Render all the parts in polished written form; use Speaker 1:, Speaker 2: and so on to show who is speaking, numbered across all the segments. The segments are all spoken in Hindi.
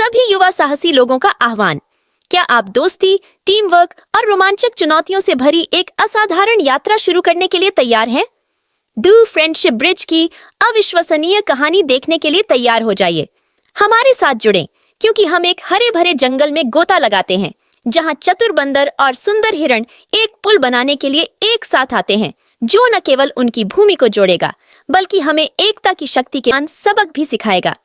Speaker 1: सभी युवा साहसी लोगों का आह्वान। क्या आप दोस्ती, टीम वर्क और रोमांचक चुनौतियों से भरी एक असाधारण यात्रा शुरू करने के लिए तैयार हैं? डू फ्रेंडशिप ब्रिज की अविश्वसनीय कहानी देखने के लिए तैयार हो जाइए। हमारे साथ जुड़ें, क्योंकि हम एक हरे भरे जंगल में गोता लगाते हैं, जहां चतुर बंदर और सुंदर हिरण एक पुल बनाने के लिए एक साथ आते हैं, जो न केवल उनकी भूमि को जोड़ेगा, बल्कि हमें एकता की शक्ति के सबक भी सिखाएगा।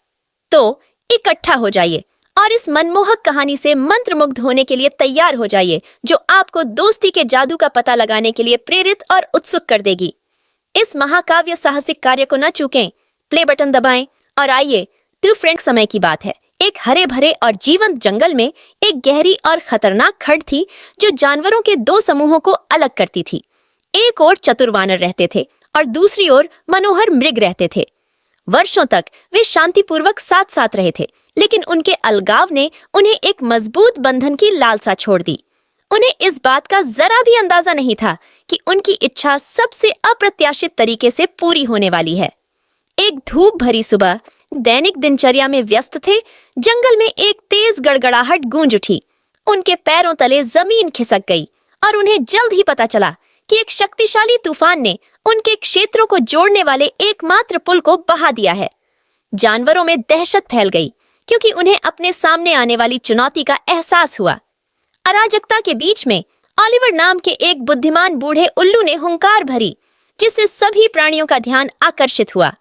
Speaker 1: तो इकट्ठा हो जाइए और इस मनमोहक कहानी से मंत्रमुग्ध होने के लिए तैयार हो जाइए, जो आपको दोस्ती के जादू का पता लगाने के लिए प्रेरित और उत्सुक कर देगी। इस महाकाव्य साहसिक कार्य को न चूकें। प्ले बटन दबाएं और आइए, टू फ्रेंड। समय की बात है। एक हरे भरे और जीवंत जंगल में एक गहरी और खतरनाक खड्ड थी, जो जानवरों के दो समूहों को अलग करती थी। एक ओर चतुर वानर रहते थे और दूसरी ओर मनोहर मृग रहते थे। वर्षों तक वे शांतिपूर्वक साथ साथ रहे थे, लेकिन उनके अलगाव ने उन्हें एक मजबूत बंधन की लालसा छोड़ दी। उन्हें इस बात का जरा भी अंदाजा नहीं था कि उनकी इच्छा सबसे अप्रत्याशित तरीके से पूरी होने वाली है। एक धूप भरी सुबह, दैनिक दिनचर्या में व्यस्त थे, जंगल में एक तेज गड़गड़ाहट गूंज उठी। उनके पैरों तले जमीन खिसक गई और उन्हें जल्द ही पता चला कि एक शक्तिशाली तूफान ने उनके क्षेत्रों को जोड़ने वाले एकमात्र पुल को बहा दिया है। जानवरों में दहशत फैल गई, क्योंकि उन्हें अपने सामने आने वाली चुनौती का एहसास हुआ। अराजकता के बीच में ऑलिवर नाम के एक बुद्धिमान बूढ़े उल्लू ने हुंकार भरी, जिससे सभी प्राणियों का ध्यान आकर्षित हुआ।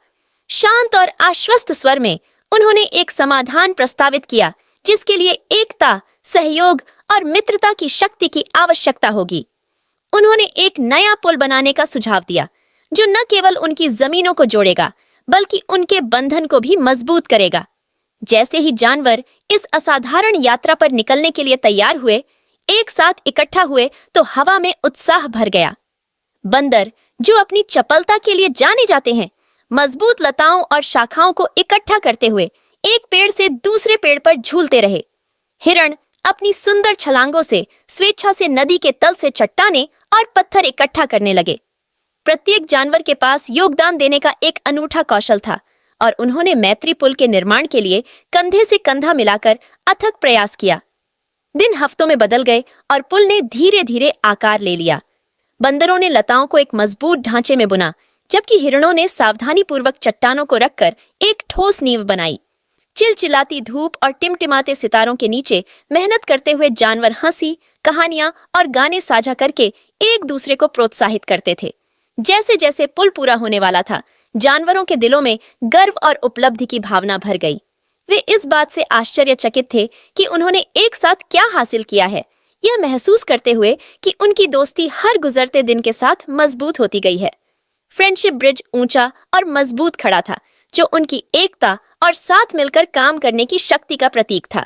Speaker 1: शांत और आश्वस्त स्वर में उन्होंने एक समाधान प्रस्तावित किया, जिसके लिए एकता, सहयोग और मित्रता की शक्ति की आवश्यकता होगी। उन्होंने एक नया पुल बनाने का सुझाव दिया, जो न केवल उनकी जमीनों को जोड़ेगा, बल्कि उनके बंधन को भी मजबूत करेगा। जैसे ही जानवर इस असाधारण यात्रा पर निकलने के लिए तैयार हुए, एक साथ इकट्ठा हुए, तो हवा में उत्साह भर गया। बंदर, जो अपनी चपलता के लिए जाने जाते हैं, मजबूत लताओं और शाखाओं को इकट्ठा करते हुए एक पेड़ से दूसरे पेड़ पर झूलते रहे। हिरण अपनी सुंदर छलांगों से स्वेच्छा से नदी के तल से चट्टानें और पत्थर इकट्ठा करने लगे। प्रत्येक जानवर के पास योगदान देने का एक अनूठा कौशल था, और उन्होंने मैत्री पुल के निर्माण के लिए कंधे से कंधा मिलाकर अथक प्रयास किया। दिन हफ्तों में बदल गए और पुल ने धीरे धीरे आकार ले लिया। बंदरों ने लताओं को एक मजबूत ढांचे में बुना, जबकि हिरणों ने सावधानीपूर्वक चट्टानों को रखकर एक ठोस नींव बनाई। चिलचिलाती धूप और टिमटिमाते सितारों के नीचे मेहनत करते हुए जानवर हंसी, कहानियां और गाने साझा करके एक दूसरे को प्रोत्साहित करते थे। जैसे जैसे पुल पूरा होने वाला था, जानवरों के दिलों में गर्व और उपलब्धि की भावना भर गई। वे इस बात से आश्चर्यचकित थे कि उन्होंने एक साथ क्या हासिल किया है, यह महसूस करते हुए कि उनकी दोस्ती हर गुजरते दिन के साथ मजबूत होती गई है। फ्रेंडशिप ब्रिज ऊंचा और मजबूत खड़ा था, जो उनकी एकता और साथ मिलकर काम करने की शक्ति का प्रतीक था।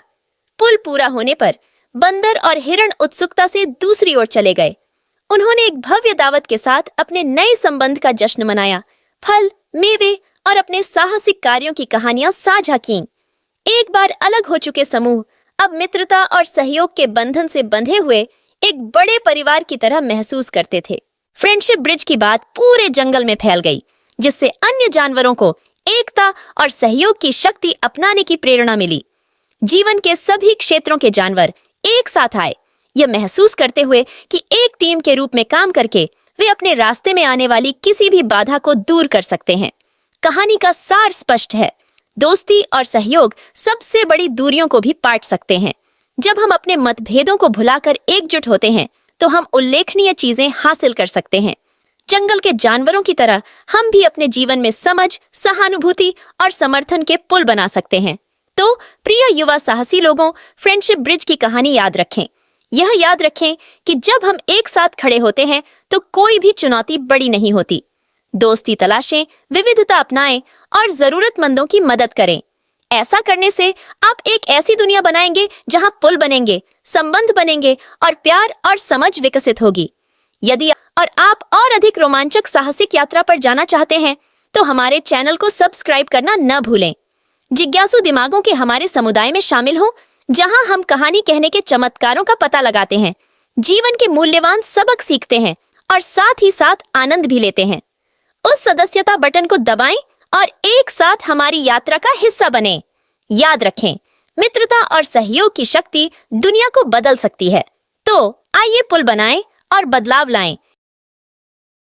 Speaker 1: पुल पूरा होने पर बंदर और हिरण उत्सुकता से दूसरी ओर चले गए। उन्होंने एक भव्य दावत के साथ अपने नए संबंध का जश्न मनाया। फल, मेवे और अपने साहसिक कार्यों की कहानियां साझा कीं। एक बार अलग हो चुके समूह अब मित्रता और सहयोग के बंधन से बंधे हुए एक बड़े परिवार की तरह महसूस करते थे। फ्रेंडशिप ब्रिज की बात पूरे जंगल में फैल गई, जिससे अन्य जानवरों को एकता और सहयोग की शक्ति अपनाने की प्रेरणा मिली। जीवन के सभी क्षेत्रों के जानवर एक साथ आए, यह महसूस करते हुए कि एक टीम के रूप में काम करके वे अपने रास्ते में आने वाली किसी भी बाधा को दूर कर सकते हैं। कहानी का सार स्पष्ट है। दोस्ती और सहयोग सबसे बड़ी दूरियों को भी पाट सकते हैं। जब हम अपने मतभेदों को भुलाकर एकजुट होते हैं, तो हम उल्लेखनीय चीजें हासिल कर सकते हैं। जंगल के जानवरों की तरह हम भी अपने जीवन में समझ, सहानुभूति और समर्थन के पुल बना सकते हैं। तो प्रिय युवा साहसी लोगों, फ्रेंडशिप ब्रिज की कहानी याद रखें। यह याद रखें कि जब हम एक साथ खड़े होते हैं, तो कोई भी चुनौती बड़ी नहीं होती। दोस्ती तलाशें, विविधता अपनाएं और जरूरतमंदों की मदद करें। ऐसा करने से आप एक ऐसी दुनिया बनाएंगे जहां पुल बनेंगे, संबंध बनेंगे और प्यार और समझ विकसित होगी। यदि आप और अधिक रोमांचक साहसिक यात्रा पर जाना चाहते हैं, तो हमारे चैनल को सब्सक्राइब करना न भूलें। जिज्ञासु दिमागों के हमारे समुदाय में शामिल हों, जहां हम कहानी कहने के चमत्कारों का पता लगाते हैं, जीवन के मूल्यवान सबक सीखते हैं और साथ ही साथ आनंद भी लेते हैं। उस सदस्यता बटन को दबाएं और एक साथ हमारी यात्रा का हिस्सा बनें। याद रखें, मित्रता और सहयोग की शक्ति दुनिया को बदल सकती है। तो आइए पुल बनाएं और बदलाव लाएं।